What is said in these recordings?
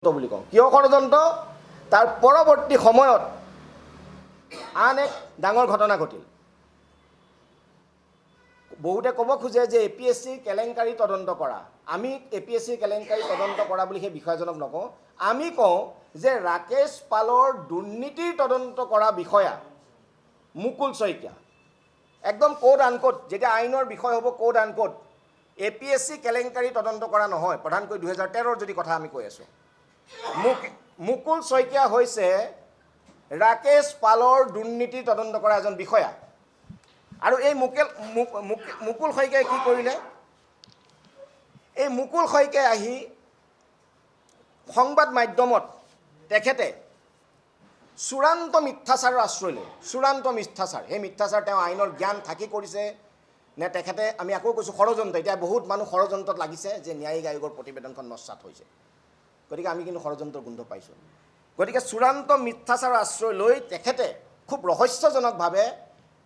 বুলি কওঁ কিয় ষড়যন্ত্ৰ তাৰ পৰৱৰ্তী সময়ত আন এক ডাঙৰ ঘটনা ঘটিল বহুতে ক'ব খোজে যে এপিএছচি কেলেংকাৰী তদন্ত কৰা আমি এপিএছচি কেলেংকাৰী তদন্ত কৰা বুলি সেই বিষয়জনক নকওঁ আমি কওঁ যে ৰাকেশ পালৰ দুৰ্নীতিৰ তদন্ত কৰা বিষয়া মুকুল শইকীয়া একদম কোড আনকোড যেতিয়া আইনৰ বিষয় হ'ব কোড আনকোড এপিএছচি কেলেংকাৰী তদন্ত কৰা নহয় প্ৰধানকৈ 2013 যদি কথা আমি কৈ আছোঁ মুকুল শইকীয়া হৈছে ৰাকেশ পালৰ দুৰ্নীতি তদন্ত কৰা এজন বিষয়া আৰু এই মুকুল শইকীয়াই কি কৰিলে এই মুকুল শইকীয়াই আহি সংবাদ মাধ্যমত তেখেতে চূড়ান্ত মিথ্যাচাৰৰ আশ্ৰয় লৈ চূড়ান্ত মিথ্যাচাৰ এই মিথ্যাচাৰ তেওঁ আইনৰ জ্ঞান থাকি কৰিছে নে তেখেতে আমি আকৌ কৈছোঁ ষড়যন্ত্ৰ এতিয়া বহুত মানুহ ষড়যন্ত্ৰত লাগিছে যে ন্যায়িক আয়োগৰ প্ৰতিবেদনখন নস্যাৎ হৈছে গতিকে আমি কিন্তু ষড়যন্ত্ৰৰ গোন্ধ পাইছোঁ গতিকে চূড়ান্ত মিথ্যাচাৰৰ আশ্ৰয় লৈ তেখেতে খুব ৰহস্যজনকভাৱে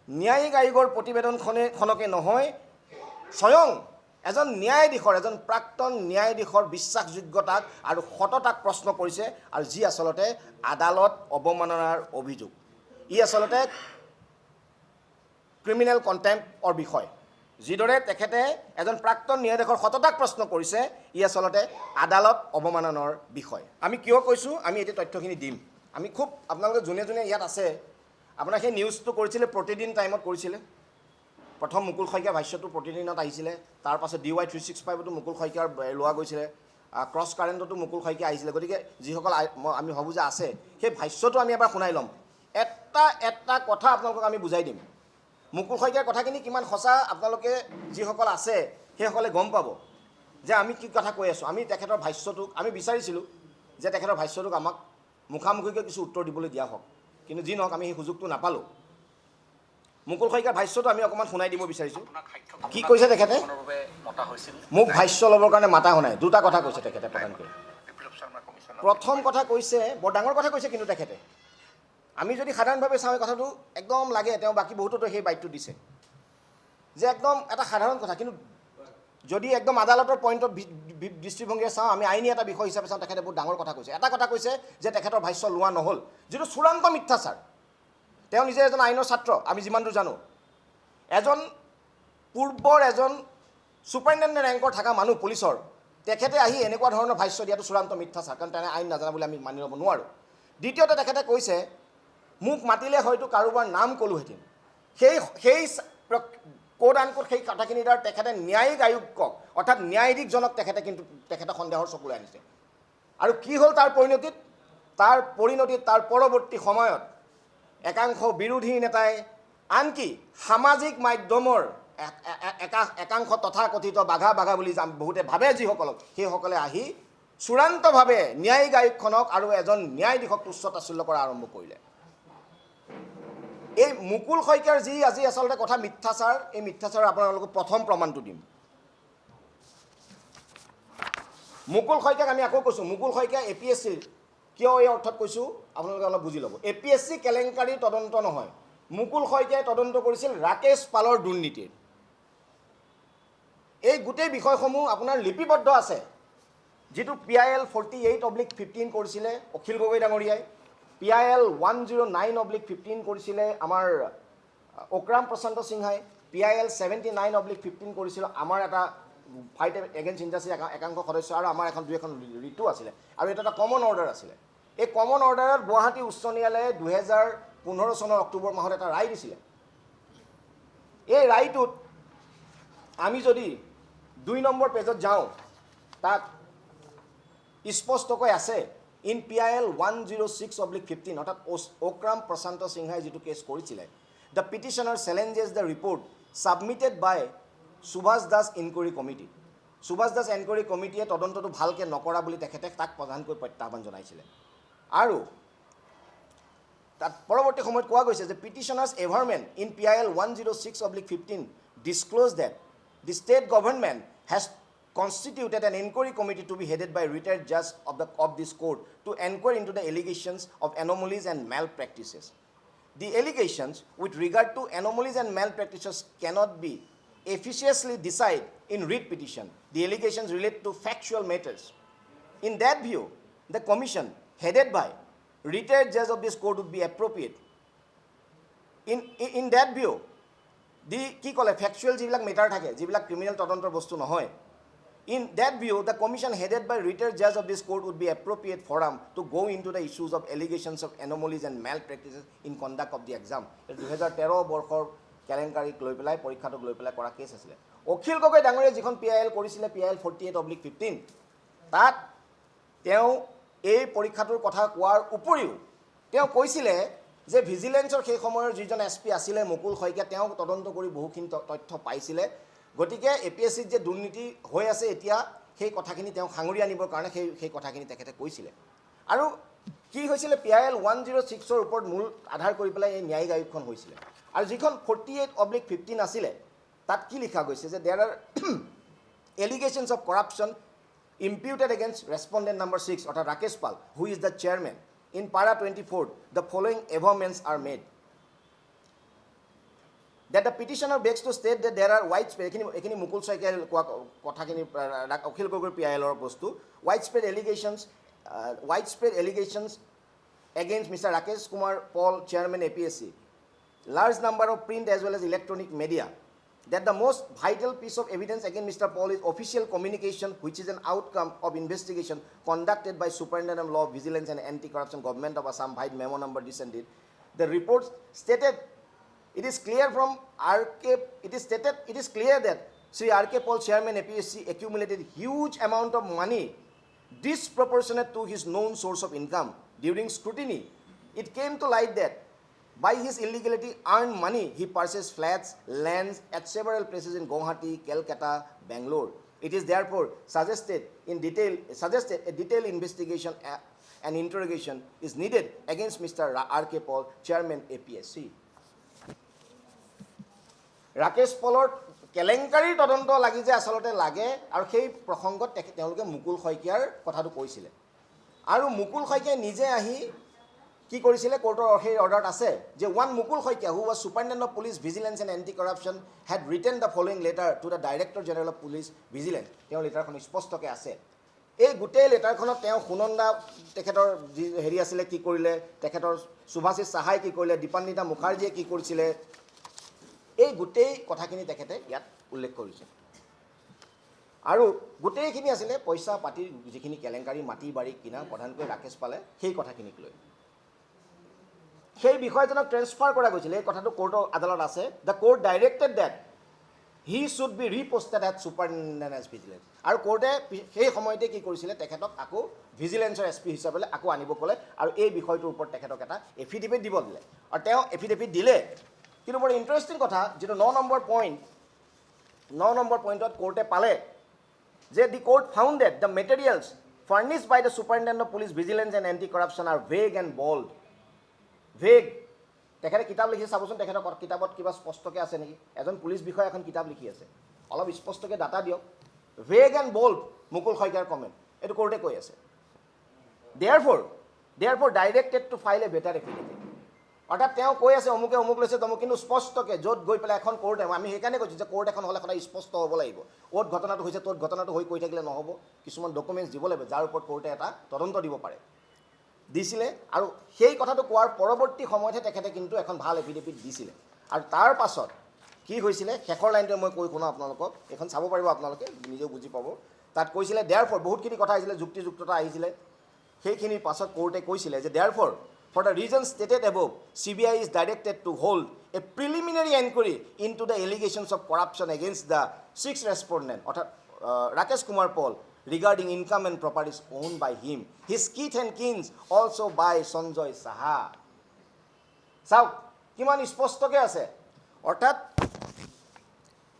ন্যায়িক আয়োগৰ প্ৰতিবেদনখনকে নহয় স্বয়ং এজন ন্যায়াধীশৰ এজন প্ৰাক্তন ন্যায়াধীশৰ বিশ্বাসযোগ্যতাক আৰু সততাক প্ৰশ্ন কৰিছে আৰু যি আচলতে আদালত অৱমাননাৰ অভিযোগ ই আচলতে ক্ৰিমিনেল কণ্টেম্পৰ বিষয় যিদৰে তেখেতে এজন প্ৰাক্তন ন্যায়াধীশৰ সততাক প্ৰশ্ন কৰিছে ই আচলতে আদালত অৱমাননাৰ বিষয় আমি কিয় কৈছোঁ আমি এতিয়া তথ্যখিনি দিম আমি খুব আপোনালোকে যোনে যোনে ইয়াত আছে আপোনাৰ সেই নিউজটো কৰিছিলে প্ৰতিদিন টাইমত কৰিছিলে প্ৰথম মুকুল শইকীয়া ভাষ্যটো প্ৰতিদিনত আহিছিলে তাৰপাছত DY 365তো মুকুল শইকীয়াৰ লোৱা গৈছিলে ক্ৰছ কাৰেণ্টতো মুকুল শইকীয়া আহিছিলে গতিকে যিসকল আমি ভাবোঁ যে আছে সেই ভাষ্যটো আমি এবাৰ শুনাই ল'ম এটা কথা আপোনালোকক আমি বুজাই দিম মুকুল শইকীয়াৰ কথাখিনি কিমান সঁচা আপোনালোকে যিসকল আছে সেইসকলে গম পাব যে আমি কি কথা কৈ আছোঁ আমি তেখেতৰ ভাষ্যটোক আমি বিচাৰিছিলোঁ যে তেখেতৰ ভাষ্যটোক আমাক মুখামুখিকৈ কিছু উত্তৰ দিবলৈ দিয়া হওক কিন্তু যি নহওক আমি সেই সুযোগটো নাপালোঁ মুকুল শইকীয়াৰ ভাষ্যটো আমি অকণমান শুনাই দিব বিচাৰিছোঁ কি কৈছে তেখেতে মোক ভাষ্য ল'বৰ কাৰণে মাতা শুনাই দুটা কথা কৈছে তেখেতে প্ৰধানকৈ প্ৰথম কথা কৈছে বৰ ডাঙৰ কথা কৈছে কিন্তু তেখেতে আমি যদি সাধাৰণভাৱে চাওঁ এই কথাটো একদম লাগে তেওঁ বাকী বহুততো সেই বাইটটো দিছে যে একদম এটা সাধাৰণ কথা কিন্তু যদি একদম আদালতৰ পইণ্টত দৃষ্টিভংগীৰে চাওঁ আমি আইনী এটা বিষয় হিচাপে চাওঁ তেখেতে বহুত ডাঙৰ কথা কৈছে এটা কথা কৈছে যে তেখেতৰ ভাষ্য লোৱা নহ'ল যিটো চূড়ান্ত মিথ্যাচাৰ তেওঁ নিজে এজন আইনৰ ছাত্ৰ আমি যিমান দূৰ জানো এজন পূৰ্বৰ এজন ছুপাৰিণ্টেণ্ডেণ্ট ৰেংকৰ থকা মানুহ পুলিচৰ তেখেতে আহি এনেকুৱা ধৰণৰ ভাষ্য দিয়াটো চূড়ান্ত মিথ্যাচাৰ কাৰণ তেনে আইন নাজানা বুলি আমি মানি ল'ব নোৱাৰোঁ দ্বিতীয়তে তেখেতে কৈছে মোক মাতিলে হয়তো কাৰোবাৰ নাম ক'লোহেঁতেন সেই কোড আনকোড সেই কথাখিনিৰ দ্বাৰা তেখেতে ন্যায়িক আয়োগক অৰ্থাৎ ন্যায়াধীশজনক তেখেতে সন্দেহৰ চকুলৈ আনিছে আৰু কি হ'ল তাৰ পৰিণতিত তাৰ পৰৱৰ্তী সময়ত একাংশ বিৰোধী নেতাই আনকি সামাজিক মাধ্যমৰ একাংশ তথাকথিত বাঘা বুলি বহুতে ভাবে যিসকলক সেইসকলে আহি চূড়ান্তভাৱে ন্যায়িক আয়োগখনক আৰু এজন ন্যায়াধীশক তুচ্ছ তাচ্ছিল্য কৰা আৰম্ভ কৰিলে এই মুকুল শইকীয়াৰ যি আজি আচলতে কথা মিথ্যাচাৰ এই মিথ্যাচাৰৰ আপোনালোকক প্ৰথম প্ৰমাণটো দিম মুকুল শইকীয়াক আমি আকৌ কৈছোঁ মুকুল শইকীয়া APSCৰ কিয় এই অৰ্থত কৈছোঁ আপোনালোকে অলপ বুজি ল'ব APSC কেলেংকাৰীৰ তদন্ত নহয় মুকুল শইকীয়াই তদন্ত কৰিছিল ৰাকেশ পালৰ দুৰ্নীতিৰ এই গোটেই বিষয়সমূহ আপোনাৰ লিপিবদ্ধ আছে যিটো PIL 48/15 কৰিছিলে অখিল গগৈ ডাঙৰীয়াই PIL 109/15 কৰিছিলে আমাৰ অক্ৰাম প্ৰশান্ত সিংহাই PIL 79/15 কৰিছিল আমাৰ এটা ফাইট এগেইনষ্ট ইণ্ডাষ্ট্ৰী একাংশ সদস্য আৰু আমাৰ দুই এখন ঋতু আছিলে আৰু এটা কমন অৰ্ডাৰ আছিলে এই কমন অৰ্ডাৰত গুৱাহাটী উচ্চ ন্যায়ালয়ে 2015 চনৰ অক্টোবৰ মাহত এটা ৰায় দিছিলে এই ৰায়টোত আমি যদি 2 নম্বৰ পেজত যাওঁ তাত স্পষ্টকৈ আছে ইন PIL 106/15 অৰ্থাৎ অক্ৰাম প্ৰশান্ত সিংহাই যিটো কেছ কৰিছিলে the petitioner challenges the report submitted by Subhash Das inquiry committee Subhash Das inquiry কমিটিয়ে তদন্তটো ভালকৈ নকৰা বুলি তেখেতে তাক প্ৰধানকৈ প্ৰত্যাহ্বান জনাইছিলে আৰু তাত পৰৱৰ্তী সময়ত কোৱা গৈছে যে petitioners averment in PIL 106/15 discloses that the state government has constituted an inquiry committee to be headed by retired judge of this court to inquire into the allegations of anomalies and malpractices. The allegations with regard to anomalies and malpractices cannot be efficaciously decided in writ petition. The allegations relate to factual matters. In that view, the commission headed by retired judge of this court would be appropriate. In that view, the কি ক'লে factual যিবিলাক matter থাকে যিবিলাক criminal তদন্তৰ বস্তু নহয়, in that view the commission headed by retired judge of this court would be appropriate forum to go into the issues of allegations of anomalies and malpractices in conduct of the exam. 2013 বৰ্ষৰ কেলেংকাৰীক লৈ পেলাই পৰীক্ষাটোক লৈ পেলাই কৰা cash আছিলে। অখিল গগৈ ডাঙৰীয়া যিখন PIL কৰিছিলে PIL 48/15 তাত তেওঁ এই পৰীক্ষাটোৰ কথা কোৱাৰ উপৰিও তেওঁ কৈছিলে যে ভিজিলেন্সৰ সেই সময়ৰ যিজন SP আছিলে মুকুল শইকীয়া তেওঁ তদন্ত কৰি বহুখিনি তথ্য পাইছিলে, গতিকে APSCত যে দুৰ্নীতি হৈ আছে এতিয়া সেই কথাখিনি তেওঁ সাঙুৰি আনিবৰ কাৰণে সেই কথাখিনি তেখেতে কৈছিলে। আৰু কি হৈছিলে PIL 106ৰ ওপৰত মূল আধাৰ কৰি পেলাই এই ন্যায়িক আয়োগখন হৈছিলে। আৰু যিখন 48/15 আছিলে তাত কি লিখা গৈছে যে there are allegations of corruption imputed against respondent number 6 অৰ্থাৎ Rakesh Pal who is the chairman. In para 24 the following averments are made that the petitioner begs to state that there are widespread ekhini mukul saikal kothakini okhil gogoi PIL or bostu widespread allegations against Mr. Rakesh Kumar Paul, chairman APSC, large number of print as well as electronic media, that the most vital piece of evidence against Mr. Paul is official communication which is an outcome of investigation conducted by Superintendent of Law, Vigilance and Anti-Corruption Government of Assam, Bhait memo number descended. The report stated it is clear that Sri R.K. Paul, chairman APSC, accumulated huge amount of money disproportionate to his known source of income. During scrutiny, it came to light that by his illegally earned money, he purchased flats, lands at several places in Guwahati, Calcutta, Bangalore. It is therefore suggested a detailed investigation and interrogation is needed against Mr. R.K. Paul, chairman APSC. Rakesh Paulor কেলেংকাৰী তদন্ত লাগি যে আসলতে লাগে আৰু সেই প্ৰসংগত তেওঁলোকে মুকুল শইকীয়াৰ কথাটো কৈছিলে। আৰু মুকুল শইকীয়াই নিজে আহি কি কৰিছিলে কোৰ্টৰ সেই অৰ্ডাৰত আছে যে one Mukul Khoikia, who was Superintendent of Police Vigilance and Anti-Corruption, had written the following letter to the Director General of Police Vigilance. তেওঁ লেটাৰখন স্পষ্টকৈ আছে। এই গোটেই লেটাৰখনত তেওঁ সুনন্দা তেখেতৰ যি হেৰি আছিলে কি কৰিলে, তেখেতৰ সুভাষিস সাহাই কি কৰিলে, দীপান্বিতা মুখাৰ্জীয়ে কি কৰিছিলে, এই গোটেই কথাখিনি তেখেতে ইয়াত উল্লেখ কৰিছে। আৰু গোটেইখিনি আছিলে পইচা পাতিৰ যিখিনি কেলেংকাৰী মাটি বাৰী কিনা প্ৰধানকৈ ৰাকেশ পালে সেই কথাখিনিক লৈ সেই বিষয়জনক ট্ৰেন্সফাৰ কৰা গৈছিল। এই কথাটো কোৰ্টৰ আদালত আছে। The court directed that he should be reposted at superintendent as vigilance. আৰু কোৰ্টে সেই সময়তে কি কৰিছিলে তেখেতক আকৌ ভিজিলেন্সৰ SP হিচাপে আকৌ আনিব ক'লে আৰু এই বিষয়টোৰ ওপৰত তেখেতক এটা এফিডেভিট দিব দিলে। আৰু তেওঁ এফিডেভিট দিলে, কিন্তু বৰ ইণ্টাৰেষ্টিং কথা যিটো 9 নম্বৰ পইণ্টত কোৰ্টে পালে যে the court found that the materials furnished by the superintendent of police vigilance and anti corruption are vague and bald. Vague তেখেতে কিতাপ লিখি চাবচোন, তেখেতৰ কিতাপত কিবা স্পষ্টকৈ আছে নেকি? এজন পুলিচ বিষয়া এখন কিতাপ লিখি আছে, অলপ স্পষ্টকৈ ডাটা দিয়ক। ভেগ এণ্ড বল্ড মুকুল শইকীয়াৰ কমেণ্ট, এইটো কোৰ্টে কৈ আছে। Therefore directed to file a better affidavit. অৰ্থাৎ তেওঁ কৈ আছে অমুকে অমুক লৈছে তমুক, কিন্তু স্পষ্টকৈ য'ত গৈ পেলাই এখন কোৰ্ট, আমি সেইকাৰণে কৈছোঁ যে কোৰ্ট এখন হ'লে সদায় স্পষ্ট হ'ব লাগিব। ক'ত ঘটনাটো হৈছে ত'ত ঘটনাটো হৈ কৈ থাকিলে নহ'ব, কিছুমান ডকুমেণ্টছ দিব লাগিব যাৰ ওপৰত কোৰ্টে এটা তদন্ত দিব পাৰে। দিছিলে আৰু সেই কথাটো কোৱাৰ পৰৱৰ্তী সময়তহে তেখেতে কিন্তু এখন ভাল এফিডেভিট দিছিলে। আৰু তাৰ পাছত কি হৈছিলে শেষৰ লাইনটোৱে মই কৈ শুনাওঁ আপোনালোকক, এইখন চাব পাৰিব আপোনালোকে নিজেও বুজি পাব। তাত কৈছিলে দেয়াৰফৰ বহুতখিনি কথা আহিছিলে, যুক্তিযুক্ততা আহিছিলে। সেইখিনিৰ পাছত কোৰ্টে কৈছিলে যে দেয়াৰফৰ for the reasons stated above, CBI is directed to hold a preliminary inquiry into the allegations of corruption against the 6 respondent, Rakesh Kumar Paul, regarding income and properties owned by him, his kith and kins, also by Sanjoy Saha. চাওক কিমান স্পষ্টকৈ আছে। অৰ্থাৎ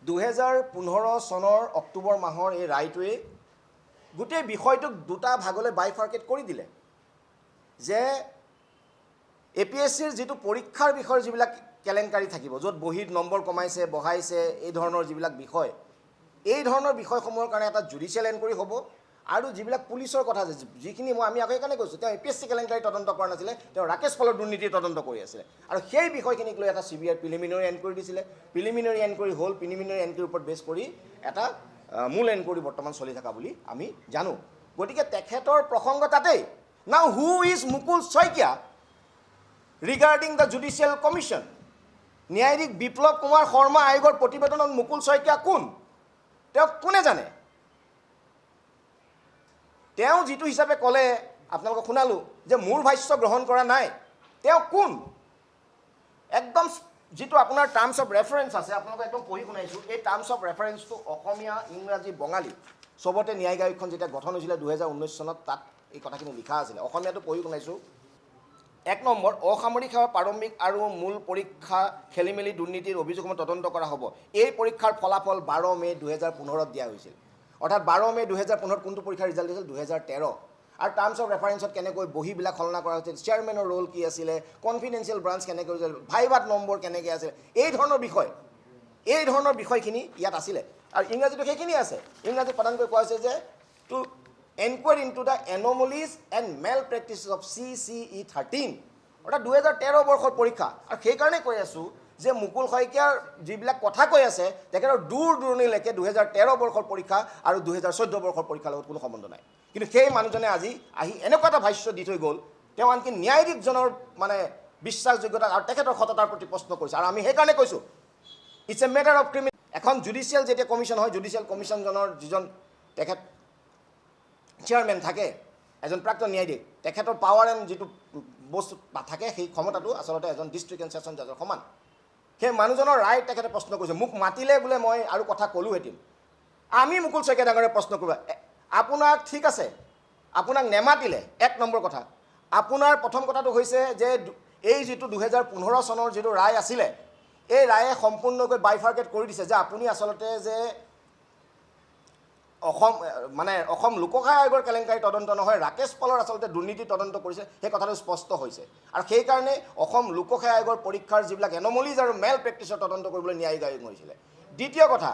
2015 চনৰ অক্টোবৰ মাহৰ এই ৰায়টোৱে গোটেই বিষয়টোক দুটা ভাগলৈ বাইফাৰ্কেট কৰি দিলে যে APSCৰ যিটো পৰীক্ষাৰ বিষয়ৰ যিবিলাক কেলেংকাৰী থাকিব, য'ত বহীত নম্বৰ কমাইছে বঢ়াইছে, এই ধৰণৰ যিবিলাক বিষয়, এই ধৰণৰ বিষয়সমূহৰ কাৰণে এটা জুডিচিয়েল এনকুৱাৰী হ'ব। আৰু যিবিলাক পুলিচৰ কথা আছে, যিখিনি আমি আকৌ সেইকাৰণে কৈছোঁ তেওঁ APSC কেলেংকাৰী তদন্ত কৰা নাছিলে, তেওঁ ৰাকেশ পালৰ দুৰ্নীতিৰ তদন্ত কৰি আছিলে। আৰু সেই বিষয়খিনিক লৈ এটা CBI প্ৰিলিমিনাৰী এনকুৱাৰী দিছিলে। প্ৰিলিমিনাৰী এনকুৱাৰী হ'ল, প্ৰিলিমিনাৰী এনকুৱাৰীৰ ওপৰত বেছ কৰি এটা মূল এনকুৱাৰী বৰ্তমান চলি থকা বুলি আমি জানো। গতিকে তেখেতৰ প্ৰসংগ তাতেই নাও who is Mukul Saikia regarding the judicial commission ন্যায়াধীশ বিপ্লৱ কুমাৰ শৰ্মা আয়োগৰ প্ৰতিবেদনত মুকুল শইকীয়া কোন তেওঁক কোনে জানে তেওঁ যিটো হিচাপে ক'লে আপোনালোকক শুনালোঁ যে মোৰ ভাষ্য গ্ৰহণ কৰা নাই তেওঁ কোন একদম যিটো আপোনাৰ টাৰ্মছ অফ ৰেফাৰেঞ্চ আছে আপোনালোকক একদম পঢ়ি শুনাইছোঁ এই টাৰ্মছ অফ ৰেফাৰেঞ্চটো অসমীয়া ইংৰাজী বঙালী চবতে ন্যায়িক আয়োগখন যেতিয়া গঠন হৈছিলে 2019 চনত তাত এই কথাখিনি লিখা আছিলে অসমীয়াটো পঢ়ি শুনাইছোঁ 1 নম্বৰ অসামৰিক সেৱাৰ প্ৰাৰম্ভিক আৰু মূল পৰীক্ষা খেলিমেলি দুৰ্নীতিৰ অভিযোগসমূহ তদন্ত কৰা হ'ব এই পৰীক্ষাৰ ফলাফল 12 মে 2015 দিয়া হৈছিল অৰ্থাৎ 12 মে 2015 কোনটো পৰীক্ষাৰ ৰিজাল্ট দিছিল 2013 আৰু টাৰ্মছ অফ ৰেফাৰেঞ্চত কেনেকৈ বহীবিলাক সলনা কৰা হৈছিল চেয়াৰমেনৰ ৰোল কি আছিলে কনফিডেন্সিয়েল ব্ৰাঞ্চ কেনেকৈ হৈছিল ভাইভাত নম্বৰ কেনেকৈ আছিলে এই ধৰণৰ বিষয়খিনি ইয়াত আছিলে আৰু ইংৰাজীটো সেইখিনি আছে ইংৰাজী প্ৰধানকৈ কোৱা হৈছে যে to enquiry into the anomalies and malpractices of CCE 13 অৰ্থাৎ 2013 বৰ্ষৰ পৰীক্ষা আৰু সেইকাৰণে কৈ আছোঁ যে মুকুল শইকীয়াৰ যিবিলাক কথা কৈ আছে তেখেতৰ দূৰ দূৰণিলৈকে 2013 বৰ্ষৰ পৰীক্ষা আৰু 2014 বৰ্ষৰ পৰীক্ষাৰ লগত কোনো সম্বন্ধ নাই কিন্তু সেই মানুহজনে আজি আহি এনেকুৱা এটা ভাষ্য দি থৈ গ'ল তেওঁ আনকি ন্যায়াধীশজনৰ মানে বিশ্বাসযোগ্যতা আৰু তেখেতৰ সততাৰ প্ৰতি প্ৰশ্ন কৰিছে আৰু আমি সেইকাৰণে কৈছোঁ it's a matter of criminal এখন জুডিচিয়েল যেতিয়া কমিশ্যন হয় জুডিচিয়েল কমিশ্যনজনৰ যিজন তেখেত চেয়াৰমেন থাকে এজন প্ৰাক্তন ন্যায়াধীশ তেখেতৰ পাৱাৰ এণ্ড যিটো বস্তু থাকে সেই ক্ষমতাটো আচলতে এজন ডিষ্ট্ৰিক্ট এণ্ড ছেছন জাজৰ সমান সেই মানুহজনৰ ৰায় তেখেতে প্ৰশ্ন কৰিছে মোক মাতিলে বোলে মই আৰু কথা ক'লোহেঁতেন আমি মুকুল শইকীয়া ডাঙৰে প্ৰশ্ন কৰিব আপোনাক ঠিক আছে আপোনাক নেমাতিলে 1 নম্বৰ কথা আপোনাৰ প্ৰথম কথাটো হৈছে যে এই যিটো 2015 চনৰ যিটো ৰায় আছিলে এই ৰায়ে সম্পূৰ্ণকৈ বাইফাৰ্কেট কৰি দিছে যে আপুনি আচলতে যে অসম লোকসেৱা আয়োগৰ কেলেংকাৰী তদন্ত নহয় ৰাকেশ পলৰ আচলতে দুৰ্নীতি তদন্ত কৰিছে সেই কথাটো স্পষ্ট হৈছে আৰু সেইকাৰণে অসম লোকসেৱা আয়োগৰ পৰীক্ষাৰ যিবিলাক এনমলিজ আৰু মেল প্ৰেক্টিচৰ তদন্ত কৰিবলৈ ন্যায়িক আয়োগ হৈছিলে দ্বিতীয় কথা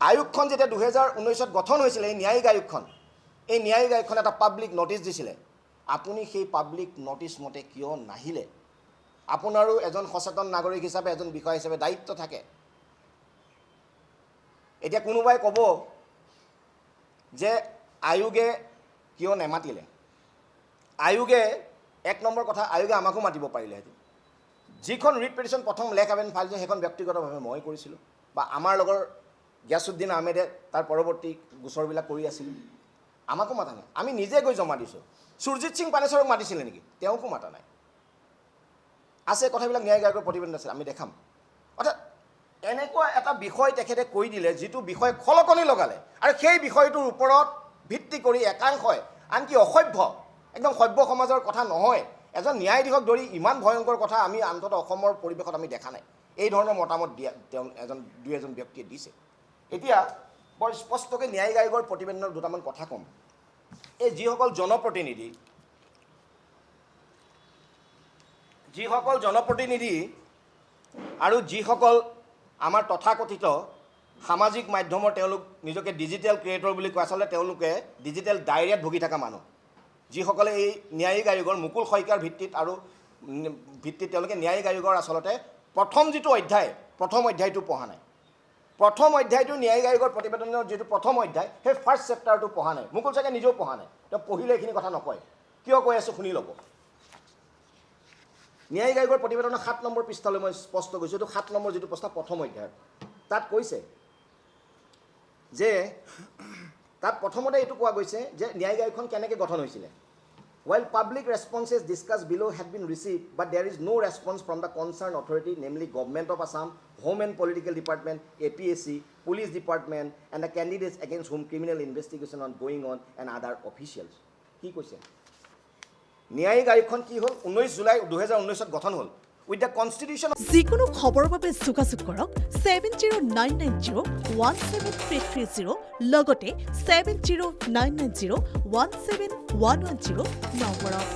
আয়োগখন যেতিয়া 2019ত গঠন হৈছিলে এই ন্যায়িক আয়োগখন এটা পাব্লিক নটিচ দিছিলে আপুনি সেই পাব্লিক নটিচ মতে কিয় নাহিলে আপোনাৰো এজন সচেতন নাগৰিক হিচাপে এজন বিষয়া হিচাপে দায়িত্ব থাকে এতিয়া কোনোবাই ক'ব যে আয়োগে কিয় নেমাতিলে আয়োগে 1 নম্বৰ কথা আয়োগে আমাকো মাতিব পাৰিলেহেঁতেন যিখন ৰিট পিটিশ্যন প্ৰথম লেখ আবেদন ফাইল যে সেইখন ব্যক্তিগতভাৱে মই কৰিছিলোঁ বা আমাৰ লগৰ গিয়াছুদ্দিন আহমেদে তাৰ পৰৱৰ্তী গোচৰবিলাক কৰি আছিল আমাকো মাতা নাই আমি নিজে গৈ জমা দিছোঁ সুৰজিৎ সিং পানেশ্বৰক মাতিছিলে নেকি তেওঁকো মাতা নাই আছে কথাবিলাক ন্যায়িক আয়োগৰ প্ৰতিবেদন আছে আমি দেখাম অৰ্থাৎ এনেকুৱা এটা বিষয় তেখেতে কৈ দিলে যিটো বিষয় খলকনি লগালে আৰু সেই বিষয়টোৰ ওপৰত ভিত্তি কৰি একাংশই আনকি অসভ্য একদম সভ্য সমাজৰ কথা নহয় এজন ন্যায়াধীশক ধৰি ইমান ভয়ংকৰ কথা আমি অন্ততঃ অসমৰ পৰিৱেশত আমি দেখা নাই এই ধৰণৰ মতামত দিয়া তেওঁ দুই এজন ব্যক্তিয়ে দিছে এতিয়া বৰ স্পষ্টকৈ ন্যায়িক আয়োগৰ প্ৰতিবেদনৰ দুটামান কথা ক'ম এই যিসকল জনপ্ৰতিনিধি আৰু যিসকল আমাৰ তথাকথিত সামাজিক মাধ্যমৰ তেওঁলোক নিজকে ডিজিটেল ক্ৰিয়েটৰ বুলি কয় আচলতে তেওঁলোকে ডিজিটেল ডায়েৰিয়াত ভুগি থকা মানুহ যিসকলে এই ন্যায়িক আয়োগৰ মুকুল শইকীয়াৰ ভিত্তিত তেওঁলোকে ন্যায়িক আয়োগৰ আচলতে প্ৰথম যিটো অধ্যায় প্ৰথম অধ্যায়টো পঢ়া নাই প্ৰথম অধ্যায়টো ন্যায়িক আয়োগৰ প্ৰতিবেদনৰ যিটো প্ৰথম অধ্যায় সেই ফাৰ্ষ্ট চেপ্টাৰটো পঢ়া নাই মুকুল শইকীয়া নিজেও পঢ়া নাই তেওঁ পঢ়িলে এইখিনি কথা নকয় কিয় কৈ আছোঁ শুনি ল'ব ন্যায়িক আয়োগৰ প্ৰতিবেদনৰ 7 নম্বৰ পৃষ্ঠালৈ মই স্পষ্ট কৈছোঁ এইটো 7 নম্বৰ যিটো প্ৰশ্ন প্ৰথম অধ্যায়ত তাত কৈছে যে তাত প্ৰথমতে এইটো কোৱা গৈছে যে ন্যায়িক আয়োগখন কেনেকৈ গঠন হৈছিলে While public responses discussed below had been received, but there is no response from the concerned authority, namely Government of Assam, Home and Political Department, APSC, Police Department, and the candidates against whom criminal investigation are going on, and other officials. কি কৈছে ন্যায়িক আয়োগখন কি হ'ল 19 July 2019ত গঠন হ'ল with the constitution যিকোনো খবৰৰ বাবে যোগাযোগ কৰক 7099017330 লগতে 7099017110 নম্বৰত